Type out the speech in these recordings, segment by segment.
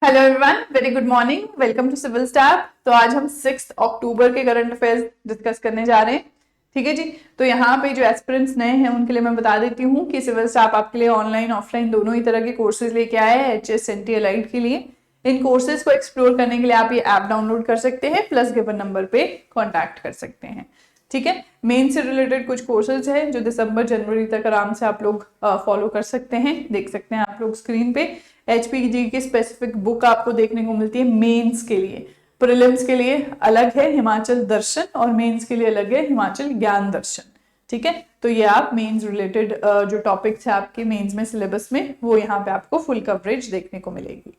Hello everyone, very good morning. Welcome to civil staff. तो आज हम 6 अक्टूबर के करंट अफेयर्स डिस्कस करने जा रहे हैं। ठीक है जी। तो यहाँ पे जो एस्पिरेंट्स नए हैं उनके लिए मैं बता देती हूँ कि सिविल स्टाफ आपके लिए ऑनलाइन ऑफलाइन दोनों ही तरह के कोर्सेज लेके आए हैं HS NT एलाइड के लिए। इन कोर्सेज को एक्सप्लोर करने के लिए आप ये ऐप डाउनलोड कर सकते हैं, प्लस गिवन नंबर पे कॉन्टैक्ट कर सकते हैं। ठीक है। मेन से रिलेटेड कुछ कोर्सेज है जो दिसंबर जनवरी तक आराम से आप लोग फॉलो कर सकते हैं। देख सकते हैं आप लोग स्क्रीन पे HPG की स्पेसिफिक बुक आपको देखने को मिलती है मेंस के लिए। प्रीलिम्स के लिए अलग है हिमाचल दर्शन और मेंस के लिए अलग है हिमाचल ज्ञान दर्शन। ठीक है। तो ये आप मेंस रिलेटेड जो टॉपिक्स है आपके मेंस में सिलेबस में, वो यहाँ पे आपको फुल कवरेज देखने को मिलेगी।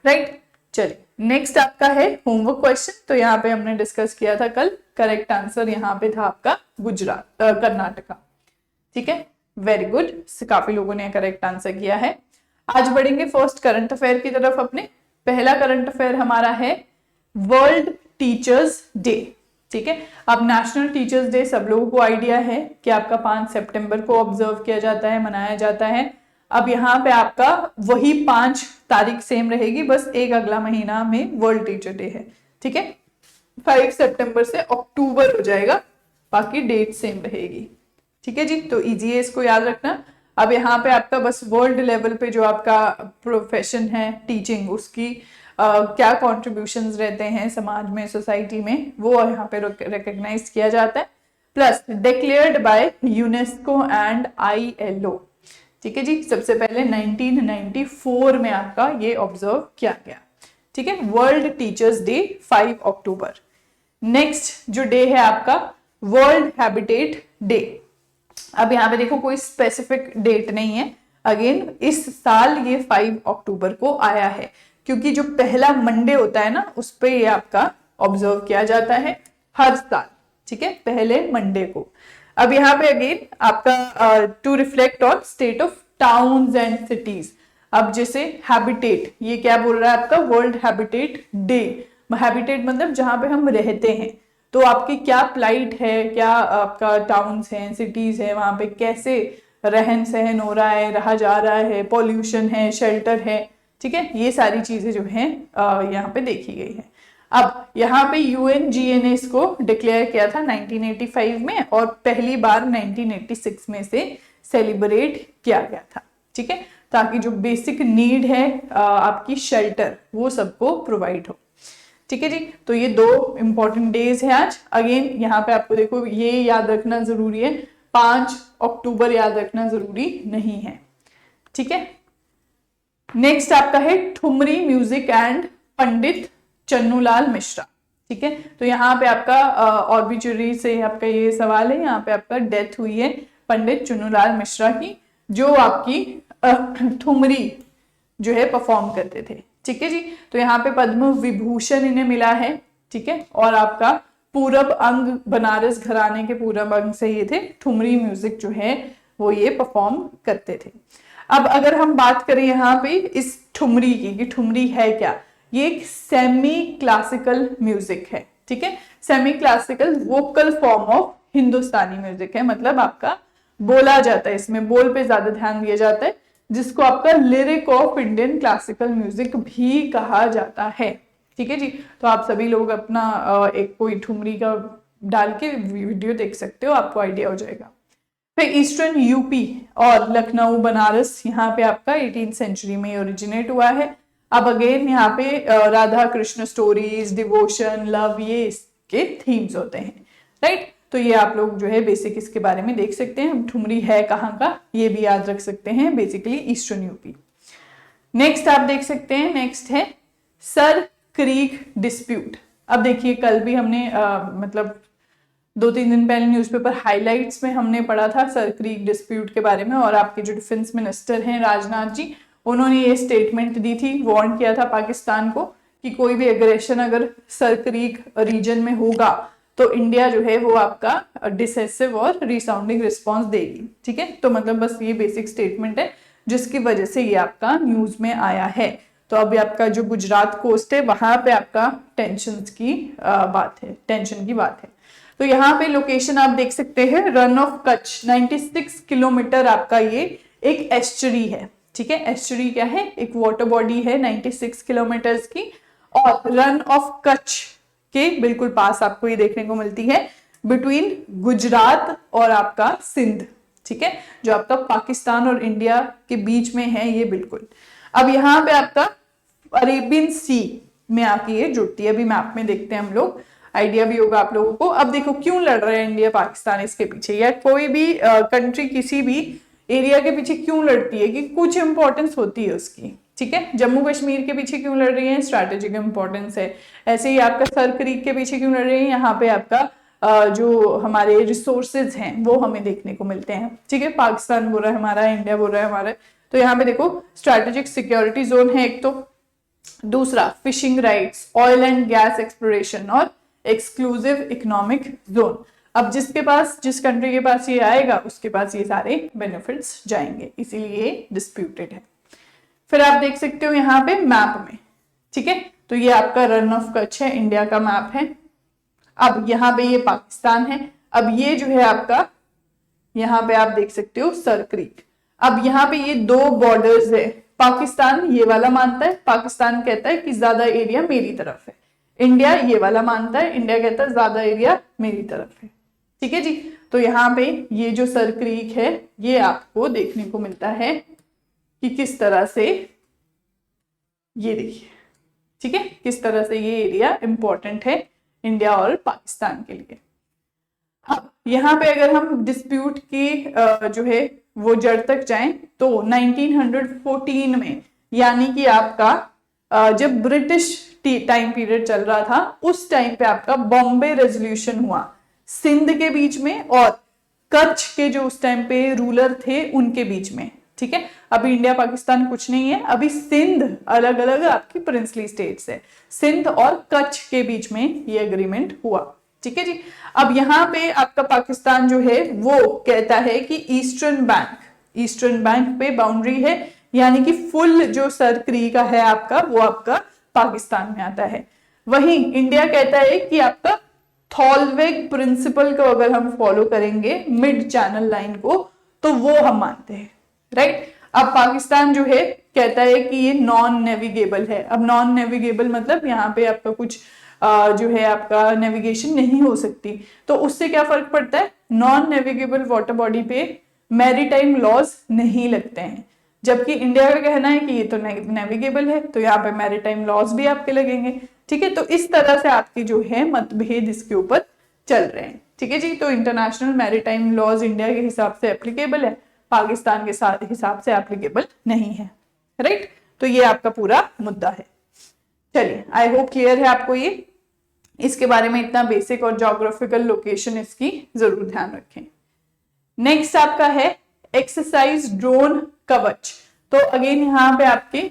राइट। चलिए, नेक्स्ट आपका है होमवर्क क्वेश्चन। तो यहाँ पे हमने डिस्कस किया था कल, करेक्ट आंसर यहाँ पे था आपका कर्नाटका। ठीक है, वेरी गुड। काफी लोगों ने करेक्ट आंसर किया है। आज बढ़ेंगे फर्स्ट करंट अफेयर की तरफ अपने। पहला करंट अफेयर हमारा है वर्ल्ड टीचर्स डे। ठीक है। अब नेशनल टीचर्स डे सब लोगों को आइडिया है कि आपका 5 सितंबर को ऑब्जर्व किया जाता है, मनाया जाता है। अब यहाँ पे आपका वही 5 तारीख सेम रहेगी, बस एक अगला महीना में वर्ल्ड टीचर डे है। ठीक है। 5 सितंबर से अक्टूबर हो जाएगा, बाकी डेट सेम रहेगी। ठीक है जी। तो इजी है, इसको याद रखना। अब यहाँ पे आपका बस वर्ल्ड लेवल पे जो आपका प्रोफेशन है टीचिंग, उसकी क्या कॉन्ट्रीब्यूशंस रहते हैं समाज में, सोसाइटी में, वो यहाँ पे रिकॉग्नाइज किया जाता है। Plus declared by UNESCO and ILO। ठीक है जी। सबसे पहले 1994 में आपका ये ऑब्जर्व किया गया। ठीक है। वर्ल्ड टीचर्स डे 5 अक्टूबर। नेक्स्ट जो डे है आपका वर्ल्ड हैबिटेट डे। अब यहाँ पे देखो कोई स्पेसिफिक डेट नहीं है। अगेन इस साल ये 5 अक्टूबर को आया है, क्योंकि जो पहला मंडे होता है ना, उस पे ये आपका ऑब्जर्व किया जाता है हर साल। ठीक है, पहले मंडे को। अब यहाँ पे अगेन आपका to reflect on state of towns and cities. अब जैसे हैबिटेट, ये क्या बोल रहा है आपका वर्ल्ड हैबिटेट डे। हैबिटेट मतलब जहां पे हम रहते हैं, तो आपकी क्या प्लाइट है, क्या आपका टाउन्स हैं, सिटीज है, वहां पे कैसे रहन सहन हो रहा है, रहा जा रहा है, पॉल्यूशन है, शेल्टर है। ठीक है, ये सारी चीजें जो हैं यहाँ पे देखी गई है। अब यहाँ पे UNGA ने इसको डिक्लेयर किया था 1985 में, और पहली बार 1986 में से सेलिब्रेट किया गया था। ठीक है, ताकि जो बेसिक नीड है आपकी शेल्टर, वो सबको प्रोवाइड हो। ठीक है जी। तो ये 2 इंपॉर्टेंट डेज है आज। अगेन यहाँ पे आपको देखो ये याद रखना जरूरी है, 5 अक्टूबर याद रखना जरूरी नहीं है। ठीक है। नेक्स्ट आपका है ठुमरी म्यूजिक एंड पंडित चन्नूलाल मिश्रा। ठीक है। तो यहाँ पे आपका ऑर्बिचुरी से आपका ये सवाल है, यहाँ पे आपका डेथ हुई है पंडित चन्नूलाल मिश्रा की, जो आपकी ठुमरी जो है परफॉर्म करते थे। ठीक है जी। तो यहाँ पे पद्म विभूषण इन्हें मिला है। ठीक है। और आपका पूरब अंग, बनारस घराने के पूरब अंग से ये थे, ठुमरी म्यूजिक जो है वो ये परफॉर्म करते थे। अब अगर हम बात करें यहाँ पे इस ठुमरी की, कि ठुमरी है क्या, ये एक सेमी क्लासिकल म्यूजिक है। ठीक है। Semi classical vocal form of Hindustani music है, मतलब आपका बोला जाता है, इसमें बोल पे ज्यादा ध्यान दिया जाता है, जिसको आपका lyric of Indian classical music भी कहा जाता है। ठीक है जी। तो आप सभी लोग अपना एक कोई ठुमरी का डाल के वीडियो देख सकते हो, आपको आइडिया हो जाएगा। फिर ईस्टर्न यूपी और लखनऊ बनारस, यहाँ पे आपका 18th सेंचुरी में ओरिजिनेट हुआ है। अब अगेन यहाँ पे Radha Krishna stories, devotion, love, ये इसके थीम्स होते हैं। राइट। तो ये आप लोग जो है बेसिक इसके बारे में देख सकते हैं, ठुमरी है कहाँ का, ये भी याद रख सकते हैं, बेसिकली ईस्टर्न यूपी। नेक्स्ट आप देख सकते हैं, नेक्स्ट है सर क्रीक डिस्प्यूट। अब देखिए कल भी हमने मतलब 2-3 दिन पहले न्यूज़पेपर हाइलाइट्स में हमने पढ़ा था सर क्रीक डिस्प्यूट के बारे में, और आपके जो डिफेंस मिनिस्टर हैं राजनाथ जी, उन्होंने ये स्टेटमेंट दी थी, वार्न किया था पाकिस्तान को कि कोई भी एग्रेशन अगर सर क्रीक रीजन में होगा तो इंडिया जो है वो आपका डिसेसिव और रिसाउंडिंग रिस्पॉन्स देगी। ठीक है। तो मतलब बस ये बेसिक स्टेटमेंट है जिसकी वजह से ये आपका न्यूज में आया है। तो अभी आपका जो गुजरात कोस्ट है वहां पे आपका टेंशन की बात है। तो यहाँ पे लोकेशन आप देख सकते हैं, रन ऑफ कच्छ 96 किलोमीटर आपका ये एक एस्चुरी है। ठीक है। एस्चुरी क्या है, एक वाटर बॉडी है 96 किलोमीटर्स की, और रन ऑफ कच्छ के बिल्कुल पास आपको ये देखने को मिलती है, बिटवीन गुजरात और आपका सिंध, ठीक है, जो आपका पाकिस्तान और इंडिया के बीच में है ये बिल्कुल। अब यहाँ पे आपका अरेबियन सी में आके ये जुड़ती है, अभी मैप में देखते हैं हम लोग, आइडिया भी होगा आप लोगों को। अब देखो क्यों लड़ रहे हैं इंडिया पाकिस्तान इसके पीछे, या कोई भी कंट्री किसी भी एरिया के पीछे क्यों लड़ती है, कि कुछ इंपॉर्टेंस होती है उसकी, ठीक है। जम्मू कश्मीर के पीछे क्यों लड़ रही है, स्ट्रैटेजिक इंपॉर्टेंस है। ऐसे ही आपका सर क्रीक के पीछे क्यों लड़ रही है, यहाँ पे आपका जो हमारे रिसोर्सेज हैं वो हमें देखने को मिलते हैं, ठीक है। पाकिस्तान बोल रहा है हमारा, इंडिया बोल रहा है हमारा, तो यहाँ पे देखो स्ट्रैटेजिक सिक्योरिटी जोन है एक, तो दूसरा fishing rights, oil and gas exploration और एक्सक्लूसिव इकोनॉमिक जोन। अब जिसके पास, जिस कंट्री के पास ये आएगा उसके पास ये सारे बेनिफिट्स जाएंगे, इसीलिए डिस्प्यूटेड है। फिर आप देख सकते हो यहाँ पे मैप में, ठीक है, तो ये आपका रन ऑफ कच्छ है, इंडिया का मैप है। अब यहाँ पे ये पाकिस्तान है, अब ये जो है आपका, यहाँ पे आप देख सकते हो सर क्रीक। अब यहाँ पे ये दो बॉर्डर्स है, पाकिस्तान ये वाला मानता है, पाकिस्तान कहता है कि ज्यादा एरिया मेरी तरफ है, इंडिया ये वाला मानता है, इंडिया कहता है ज्यादा एरिया मेरी तरफ है, ठीक है जी। तो यहाँ पे ये जो सर क्रीक है ये आपको देखने को मिलता है कि किस तरह से, ये देखिए, ठीक है, किस तरह से ये एरिया इंपॉर्टेंट है इंडिया और पाकिस्तान के लिए। अब यहाँ पे अगर हम डिस्प्यूट की जो है वो जड़ तक जाएं तो 1914 में, यानी कि आपका जब ब्रिटिश टाइम पीरियड चल रहा था उस टाइम पे आपका बॉम्बे रेजोल्यूशन हुआ सिंध के बीच में और कच्छ के जो उस टाइम पे रूलर थे उनके बीच में, ठीक है। अभी इंडिया पाकिस्तान कुछ नहीं है, अभी सिंध अलग अलग आपकी प्रिंसली स्टेट्स है, सिंध और कच्छ के बीच में ये एग्रीमेंट हुआ, ठीक है जी। अब यहाँ पे आपका पाकिस्तान जो है वो कहता है कि ईस्टर्न बैंक पे बाउंड्री है, यानी कि फुल जो सर क्रीक का है आपका वो आपका पाकिस्तान में आता है। वहीं इंडिया कहता है कि आपका थॉलवेग प्रिंसिपल को अगर हम फॉलो करेंगे मिड चैनल लाइन को तो वो हम मानते हैं, राइट। अब पाकिस्तान जो है कहता है कि ये नॉन नेविगेबल है। अब नॉन नेविगेबल मतलब यहाँ पे आपका कुछ जो है आपका नेविगेशन नहीं हो सकती, तो उससे क्या फर्क पड़ता है, नॉन नेविगेबल वाटर बॉडी पे मैरीटाइम लॉज नहीं लगते हैं, जबकि इंडिया का कहना है कि ये तो नेविगेबल है तो यहाँ पे मैरीटाइम लॉज भी आपके लगेंगे, ठीक है। तो इस तरह से आपके जो है मतभेद इसके ऊपर चल रहे हैं, ठीक है जी। तो इंटरनेशनल मैरीटाइम लॉज इंडिया के हिसाब से एप्लीकेबल है, पाकिस्तान के साथ हिसाब से एप्लीकेबल नहीं है, राइट। तो ये आपका पूरा मुद्दा है। चलिए, आई होप क्लियर है आपको ये, इसके बारे में इतना बेसिक और ज्योग्राफिकल लोकेशन इसकी जरूर ध्यान रखें। नेक्स्ट आपका है एक्सरसाइज ड्रोन कवच। तो अगेन यहाँ पे आपके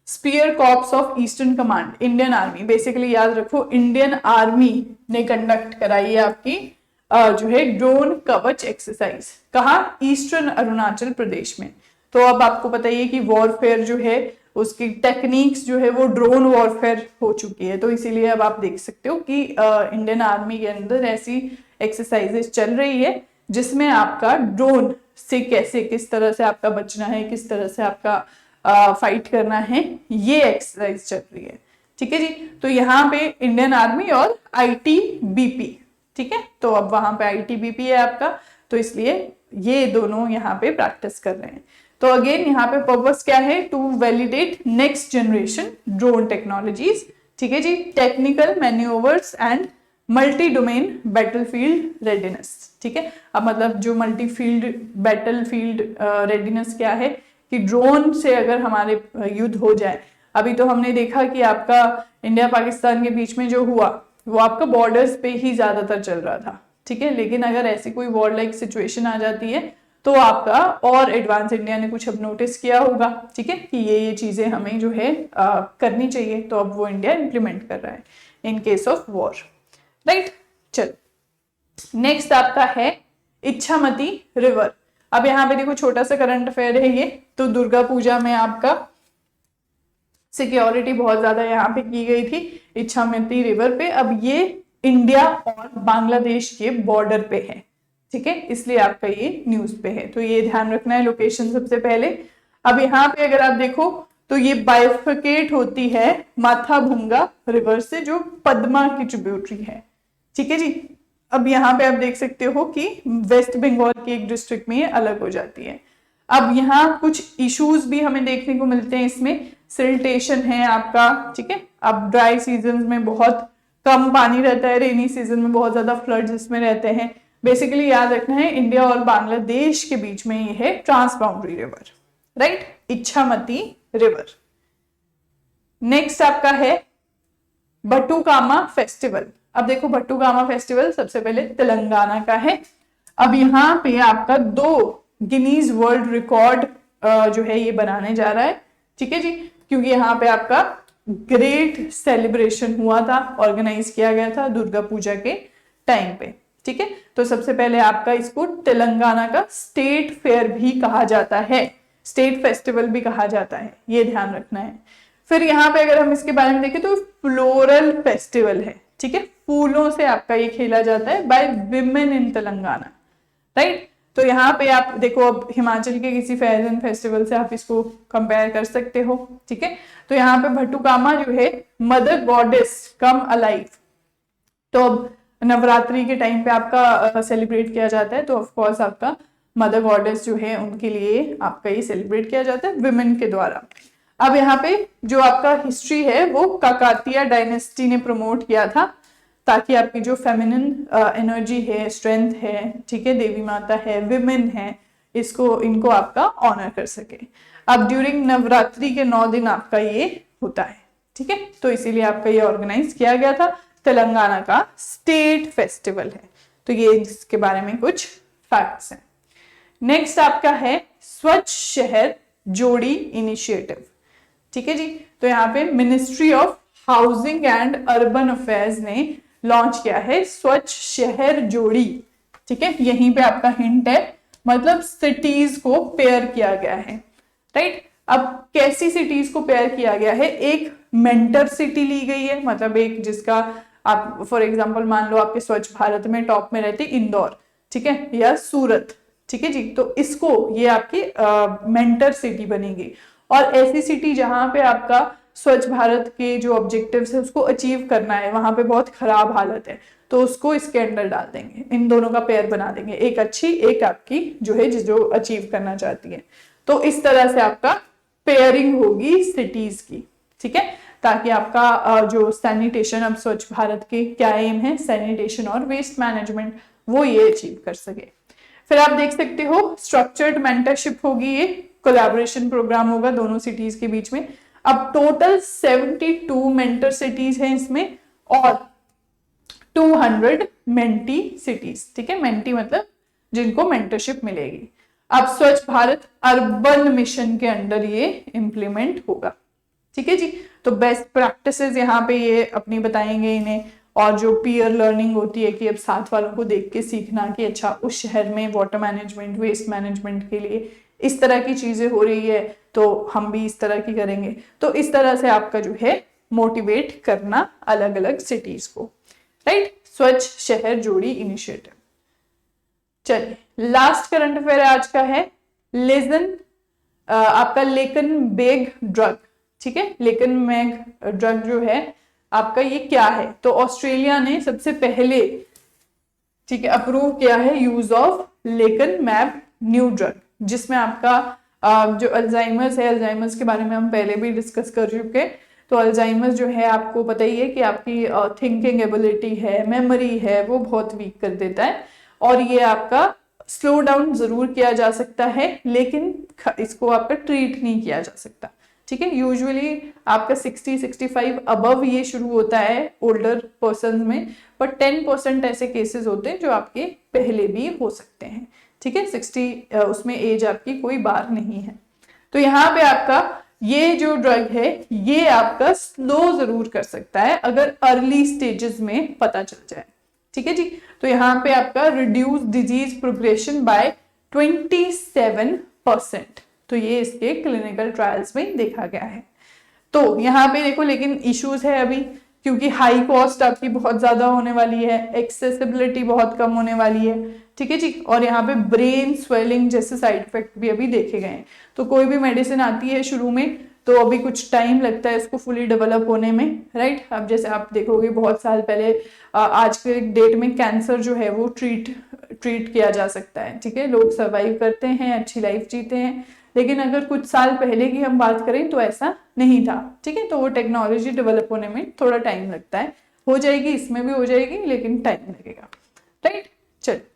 spear corps of eastern command, Indian army, basically याद रखो इंडियन आर्मी ने कंडक्ट कराई है आपकी जो है ड्रोन कवच एक्सरसाइज। कहाँ, ईस्टर्न अरुणाचल प्रदेश में। तो अब आपको पता ही है कि वॉरफेयर जो है उसकी टेक्निक्स जो है वो ड्रोन वॉरफेयर हो चुकी है, तो इसीलिए अब आप देख सकते हो कि इंडियन आर्मी के अंदर ऐसी एक्सरसाइजेस चल रही है जिसमें आपका ड्रोन से कैसे, किस तरह से आपका बचना है, किस तरह से आपका फाइट करना है, ये एक्सरसाइज चल रही है, ठीक है जी। तो यहाँ पे इंडियन आर्मी और ITBP, ठीक है, तो अब वहां पे ITBP है आपका, तो इसलिए ये दोनों यहाँ पे प्रैक्टिस कर रहे हैं। तो अगेन यहाँ पे पर्पस क्या है, to validate next generation drone technologies, ठीक है जी, technical manoeuvres and multi domain battlefield readiness, ठीक है। अब मतलब जो मल्टी फील्ड बैटलफील्ड रेडीनेस क्या है कि ड्रोन से अगर हमारे युद्ध हो जाए, अभी तो हमने देखा कि आपका इंडिया पाकिस्तान के बीच में जो हुआ वो आपका बॉर्डर्स पे ही ज्यादातर चल रहा था, ठीक है। लेकिन अगर ऐसी कोई वॉर लाइक सिचुएशन आ जाती है तो आपका और एडवांस इंडिया ने कुछ अब नोटिस किया होगा, ठीक है, कि ये चीजें हमें जो है करनी चाहिए, तो अब वो इंडिया इंप्लीमेंट कर रहा है in case of war, right. चलो नेक्स्ट आपका है इच्छामती रिवर। अब यहाँ पे देखो छोटा सा करंट अफेयर है ये, तो दुर्गा पूजा में आपका सिक्योरिटी बहुत ज्यादा यहाँ पे की गई थी इच्छामती रिवर पे। अब ये इंडिया और बांग्लादेश के बॉर्डर पे है, ठीक है, इसलिए आपका ये न्यूज पे है, तो ये ध्यान रखना है लोकेशन सबसे पहले। अब यहाँ पे अगर आप देखो तो ये बाइफर्केट होती है माथाभुंगा रिवर से, जो पद्मा की ट्रिब्यूटरी है। ठीक है जी। अब यहाँ पे आप देख सकते हो कि वेस्ट बंगाल के एक डिस्ट्रिक्ट में ये अलग हो जाती है। अब यहाँ कुछ इश्यूज भी हमें देखने को मिलते हैं इसमें। सिल्टेशन है आपका, ठीक है। अब ड्राई सीजन में बहुत कम पानी रहता है, रेनी सीजन में बहुत ज्यादा फ्लड्स इसमें रहते हैं। बेसिकली याद रखना है इंडिया और बांग्लादेश के बीच में ये है ट्रांसबाउंडरी river, right, Ichamati river. Next आपका है बटुकामा फेस्टिवल। अब देखो बटुकामा फेस्टिवल सबसे पहले तेलंगाना का है। अब यहाँ पे आपका 2 गिनीज वर्ल्ड रिकॉर्ड जो है ये बनाने जा रहा है, ठीक है जी, क्योंकि यहाँ पे आपका ग्रेट सेलिब्रेशन हुआ था, ऑर्गेनाइज किया गया था दुर्गा पूजा के टाइम पे, ठीक है। तो सबसे पहले आपका इसको तेलंगाना का स्टेट फेयर भी कहा जाता है, स्टेट फेस्टिवल भी कहा जाता है, ये ध्यान रखना है। फिर यहाँ पे अगर हम इसके बारे में देखें तो फ्लोरल फेस्टिवल है, ठीक है, फूलों से आपका ये खेला जाता है by women in Telangana, right. तो यहाँ पे आप देखो, अब हिमाचल के किसी फेयर एंड फेस्टिवल से आप इसको कंपेयर कर सकते हो, ठीक है। तो यहाँ पे बटुकामा जो है मदर गॉडेस कम अलाइव, तो अब नवरात्रि के टाइम पे आपका सेलिब्रेट किया जाता है, तो ऑफ कोर्स आपका मदर गॉडेस जो है उनके लिए आपका ये सेलिब्रेट किया जाता है विमेन के द्वारा। अब यहाँ पे जो आपका हिस्ट्री है वो काकातिया डायनेस्टी ने प्रमोट किया था, ताकि आपकी जो फेमिनिन एनर्जी है, स्ट्रेंथ है, ठीक है, देवी माता है, विमेन है, इनको आपका ऑनर कर सके। अब ड्यूरिंग नवरात्रि के 9 दिन आपका ये होता है, ठीक है, तो इसीलिए आपका ये ऑर्गेनाइज किया गया था, तेलंगाना का स्टेट फेस्टिवल है। तो ये इसके बारे में कुछ फैक्ट्स हैं। नेक्स्ट आपका है स्वच्छ शहर जोड़ी इनिशिएटिव, ठीक है जी। तो यहाँ पे ministry of housing and urban affairs ने लॉन्च किया है स्वच्छ शहर जोड़ी, ठीक है। यहीं पे आपका हिंट है, मतलब सिटीज को पेयर किया गया है, राइट। अब कैसी सिटीज को पेयर किया गया है, एक मेंटर सिटी ली गई है, मतलब एक जिसका आप फॉर एग्जांपल मान लो आपके स्वच्छ भारत में टॉप में रहती इंदौर, ठीक है, या सूरत, ठीक है जी, तो इसको ये आपकी मेंटर सिटी बनेगी। और ऐसी सिटी जहां पे आपका स्वच्छ भारत के जो ऑब्जेक्टिव्स है उसको अचीव करना है, वहां पे बहुत खराब हालत है, तो उसको इसके अंदर डाल देंगे, इन दोनों का पेयर बना देंगे, एक अच्छी एक आपकी जो है जो अचीव करना चाहती है। तो इस तरह से आपका पेयरिंग होगी सिटीज की, ठीक है, ताकि आपका जो सैनिटेशन, अब स्वच्छ भारत के क्या एम है, सैनिटेशन और वेस्ट मैनेजमेंट, वो ये अचीव कर सके। फिर आप देख सकते हो स्ट्रक्चर्ड मेंटरशिप होगी, ये कोलैबोरेशन प्रोग्राम होगा दोनों सिटीज के बीच में। अब टोटल 72 मेंटर सिटीज हैं इसमें और 200 मेंटी सिटीज, ठीक है, मेंटी मतलब जिनको मेंटरशिप मिलेगी। अब स्वच्छ भारत अर्बन मिशन के अंडर ये इंप्लीमेंट होगा, ठीक है जी। तो बेस्ट प्रैक्टिसेस यहाँ पे ये अपनी बताएंगे इन्हें, और जो पीयर लर्निंग होती है कि अब साथ वालों को देख के सीखना कि अच्छा उस शहर में वाटर मैनेजमेंट, वेस्ट मैनेजमेंट के लिए इस तरह की चीजें हो रही है, तो हम भी इस तरह की करेंगे। तो इस तरह से आपका जो है मोटिवेट करना अलग अलग सिटीज को, राइट, स्वच्छ शहर जोड़ी इनिशिएटिव। चलिए लास्ट करंट अफेयर आज का है आपका लेकन बेग ड्रग, ठीक है। लेकन मैग ड्रग जो है आपका ये क्या है, तो ऑस्ट्रेलिया ने सबसे पहले, ठीक है, अप्रूव किया है यूज ऑफ लेकन मैब न्यू ड्रग, जिसमें आपका जो अल्जाइमर्स है, अल्जाइमर्स के बारे में हम पहले भी डिस्कस कर चुके। तो अल्जाइमर्स जो है आपको पता ही है कि आपकी थिंकिंग एबिलिटी है, मेमोरी है, वो बहुत वीक कर देता है, और ये आपका स्लो डाउन जरूर किया जा सकता है, लेकिन इसको आपका ट्रीट नहीं किया जा सकता, ठीक है। यूजुअली आपका 60-65 अबव ये शुरू होता है ओल्डर पर्सन में, पर 10% ऐसे केसेस होते हैं जो आपके पहले भी हो सकते हैं, ठीक है। 60 उसमें एज आपकी कोई बार नहीं है। तो यहाँ पे आपका ये जो ड्रग है ये आपका स्लो जरूर कर सकता है अगर अर्ली स्टेजेस में पता चल जाए, ठीक है जी। तो यहाँ पे आपका रिड्यूस डिजीज प्रोग्रेशन बाय 27%, तो ये इसके क्लिनिकल ट्रायल्स में देखा गया है। तो यहाँ पे देखो लेकिन इश्यूज है अभी क्योंकि हाई कॉस्ट आपकी बहुत ज्यादा होने वाली है, एक्सेसिबिलिटी बहुत कम होने वाली है, ठीक है जी। और यहाँ पे ब्रेन स्वेलिंग जैसे साइड इफेक्ट भी अभी देखे गए हैं। तो कोई भी मेडिसिन आती है शुरू में तो अभी कुछ टाइम लगता है इसको फुली डेवलप होने में, राइट। अब जैसे आप देखोगे बहुत साल पहले आज के डेट में कैंसर जो है वो ट्रीट किया जा सकता है, ठीक है, लोग सर्वाइव करते हैं, अच्छी लाइफ जीते हैं। लेकिन अगर कुछ साल पहले की हम बात करें तो ऐसा नहीं था, ठीक है। तो वो टेक्नोलॉजी डेवलप होने में थोड़ा टाइम लगता है, हो जाएगी, इसमें भी हो जाएगी, लेकिन टाइम लगेगा, राइट। चलिए,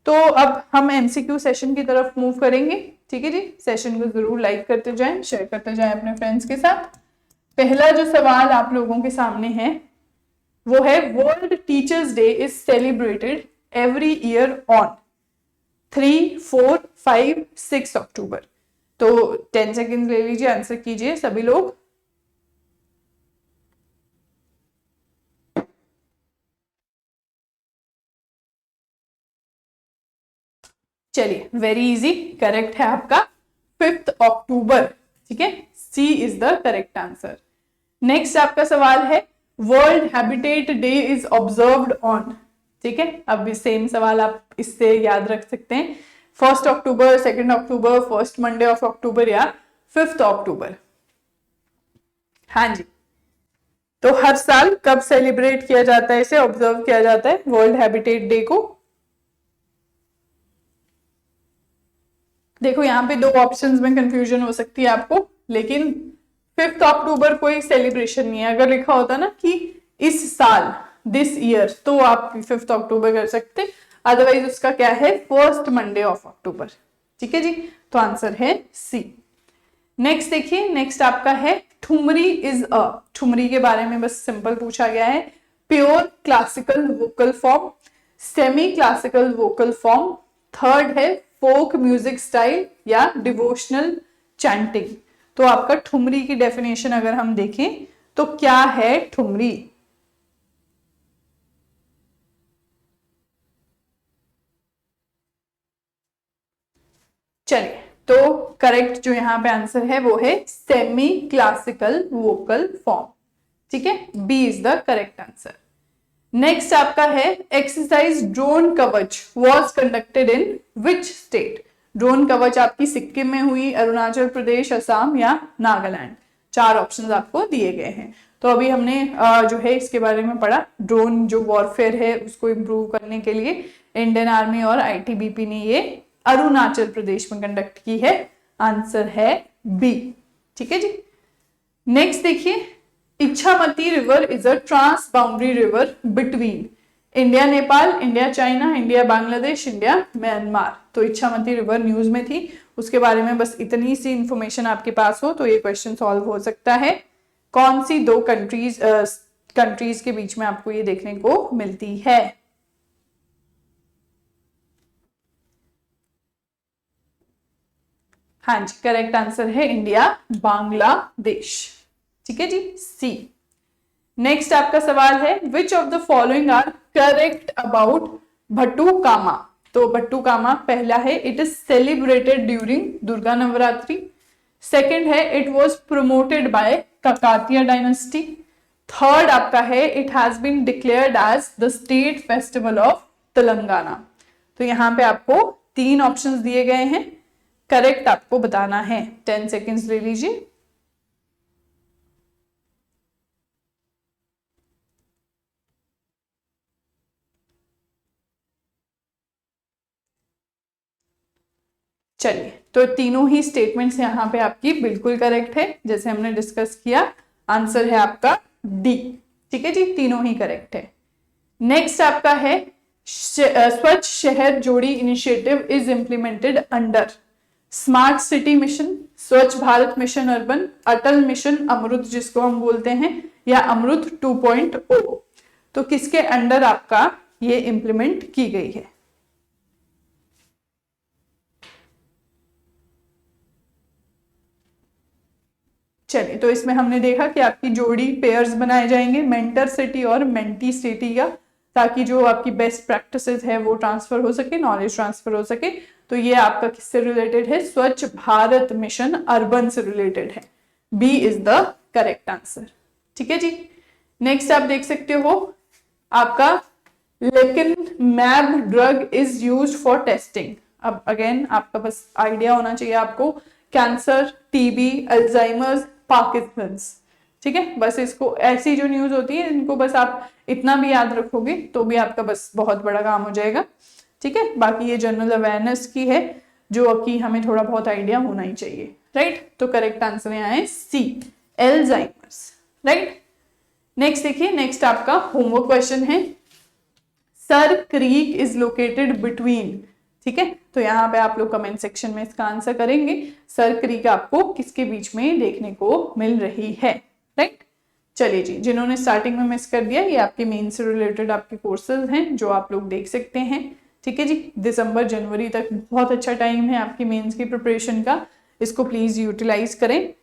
तो अब हम एमसीक्यू सेशन की तरफ मूव करेंगे, ठीक है जी। सेशन को जरूर लाइक करते जाएं, शेयर करते जाएं अपने फ्रेंड्स के साथ। पहला जो सवाल आप लोगों के सामने है वो है, world teachers day is celebrated every year on 3, 4, 5, 6 अक्टूबर। तो 10 सेकेंड ले लीजिए, आंसर कीजिए सभी लोग। चलिए, वेरी इजी, करेक्ट है आपका 5 अक्टूबर, ठीक है, C is the correct answer. Next आपका सवाल है, World Habitat Day is observed on, ठीक है। अब भी सेम सवाल आप इससे याद रख सकते हैं, 1 अक्टूबर, 2 अक्टूबर, फर्स्ट मंडे ऑफ अक्टूबर या 5 अक्टूबर। हाँ जी, तो हर साल कब सेलिब्रेट किया जाता है, इसे ऑब्जर्व किया जाता है वर्ल्ड हैबिटेट डे को। देखो यहाँ पे 2 ऑप्शंस में कंफ्यूजन हो सकती है आपको, लेकिन 5 अक्टूबर कोई सेलिब्रेशन नहीं है। अगर लिखा होता ना कि इस साल, दिस ईयर, तो आप 5 अक्टूबर कर सकते, अदरवाइज उसका क्या है, फर्स्ट मंडे ऑफ अक्टूबर, ठीक है जी। तो आंसर है सी। नेक्स्ट देखिए, नेक्स्ट आपका है, ठुमरी इज अ, ठुमरी के बारे में बस सिंपल पूछा गया है, pure classical vocal form, semi classical vocal form, third है फोक म्यूजिक स्टाइल या डिवोशनल चैंटिंग। तो आपका ठुमरी की डेफिनेशन अगर हम देखें तो क्या है ठुमरी। चलिए, तो करेक्ट जो यहां पे आंसर है वो है सेमी क्लासिकल वोकल फॉर्म, ठीक है, B is the correct answer. Next आपका है, exercise drone Kavach was conducted in which state. Drone Kavach आपकी सिक्किम में हुई, अरुणाचल प्रदेश, असम या नागालैंड। 4 ऑप्शंस आपको दिए गए हैं। तो अभी हमने जो है इसके बारे में पढ़ा, ड्रोन जो वॉरफेयर है उसको इंप्रूव करने के लिए इंडियन आर्मी और आईटीबीपी ने ये अरुणाचल प्रदेश में कंडक्ट की है, आंसर है बी, ठीक है जी। नेक्स्ट देखिए, Ichhamati river is a trans boundary river between India Nepal, India China, India Bangladesh, India Myanmar. तो इच्छामती रिवर न्यूज में थी, उसके बारे में बस इतनी सी इंफॉर्मेशन आपके पास हो तो ये क्वेश्चन सॉल्व हो सकता है। कौन सी 2 कंट्रीज के बीच में आपको ये देखने को मिलती है। हाँ जी, करेक्ट आंसर है इंडिया बांग्लादेश, ठीक है जी, सी। नेक्स्ट आपका सवाल है, which of the following are correct about Bathukamma. तो भट्टुकामा पहला है, it is celebrated during Durga Navratri. Second है, it was promoted by Kakatiya dynasty. Third आपका है, it has been declared as the state festival of Telangana. तो यहाँ पे आपको 3 ऑप्शंस दिए गए हैं, करेक्ट आपको बताना है। 10 सेकेंड्स ले लीजिए। चलिए, तो तीनों ही स्टेटमेंट्स यहाँ पे आपकी बिल्कुल करेक्ट है, जैसे हमने डिस्कस किया, आंसर है आपका डी, ठीक है जी, तीनों ही करेक्ट है। नेक्स्ट आपका है, स्वच्छ शहर जोड़ी initiative is implemented under smart city mission, स्वच्छ भारत मिशन अर्बन, अटल मिशन अमृत जिसको हम बोलते हैं, या अमृत 2.0। तो किसके अंडर आपका ये इंप्लीमेंट की गई है। चलिए, तो इसमें हमने देखा कि आपकी जोड़ी पेयर्स बनाए जाएंगे, मेंटर सिटी और मेंटी सिटी का, ताकि जो आपकी बेस्ट प्रैक्टिसेस है वो ट्रांसफर हो सके, नॉलेज ट्रांसफर हो सके। तो ये आपका किससे रिलेटेड है, स्वच्छ भारत मिशन अर्बन से रिलेटेड है, B is the correct answer, ठीक है जी। नेक्स्ट आप देख सकते हो आपका लेकिन मैब drug is used for testing. अब अगेन आपका बस आइडिया होना चाहिए आपको, कैंसर, टीबी, अल्जाइमर्स, पार्किंसंस, ठीक है। बस इसको ऐसी जो न्यूज होती है इनको बस आप इतना भी याद रखोगे तो भी आपका बस बहुत बड़ा काम हो जाएगा, ठीक है। बाकी ये जनरल अवेयरनेस की है जो कि हमें थोड़ा बहुत आइडिया होना ही चाहिए, राइट। तो करेक्ट आंसर यहाँ है सी, एल्जाइमर्स, राइट। नेक्स्ट देखिए, नेक्स्ट आपका होमवर्क क्वेश्चन है, sir creek is located between, ठीक है। तो यहाँ पे आप लोग कमेंट सेक्शन में इसका आंसर करेंगे, सर क्रीक आपको किसके बीच में देखने को मिल रही है, राइट। चलिए जी, जिन्होंने स्टार्टिंग में मिस कर दिया, ये आपके मेन से रिलेटेड आपके कोर्सेज हैं जो आप लोग देख सकते हैं, ठीक है जी। दिसंबर जनवरी तक बहुत अच्छा टाइम है आपकी मेंस की प्रिपरेशन का, इसको प्लीज यूटिलाइज करें।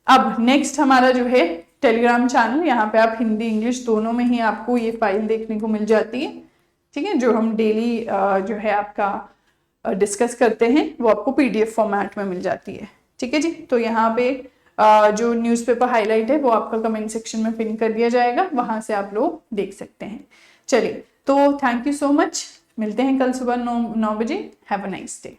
अब नेक्स्ट हमारा जो है टेलीग्राम चैनल, यहाँ पे आप हिंदी इंग्लिश दोनों में ही आपको ये फाइल देखने को मिल जाती है, ठीक है। जो हम डेली जो है आपका डिस्कस करते हैं वो आपको पीडीएफ फॉर्मेट में मिल जाती है, ठीक है जी। तो यहाँ पे जो न्यूज़पेपर हाईलाइट है वो आपका कमेंट सेक्शन में पिन कर दिया जाएगा, वहां से आप लोग देख सकते हैं। चलिए, तो थैंक यू सो मच, मिलते हैं कल सुबह 9 बजे। Have a nice day.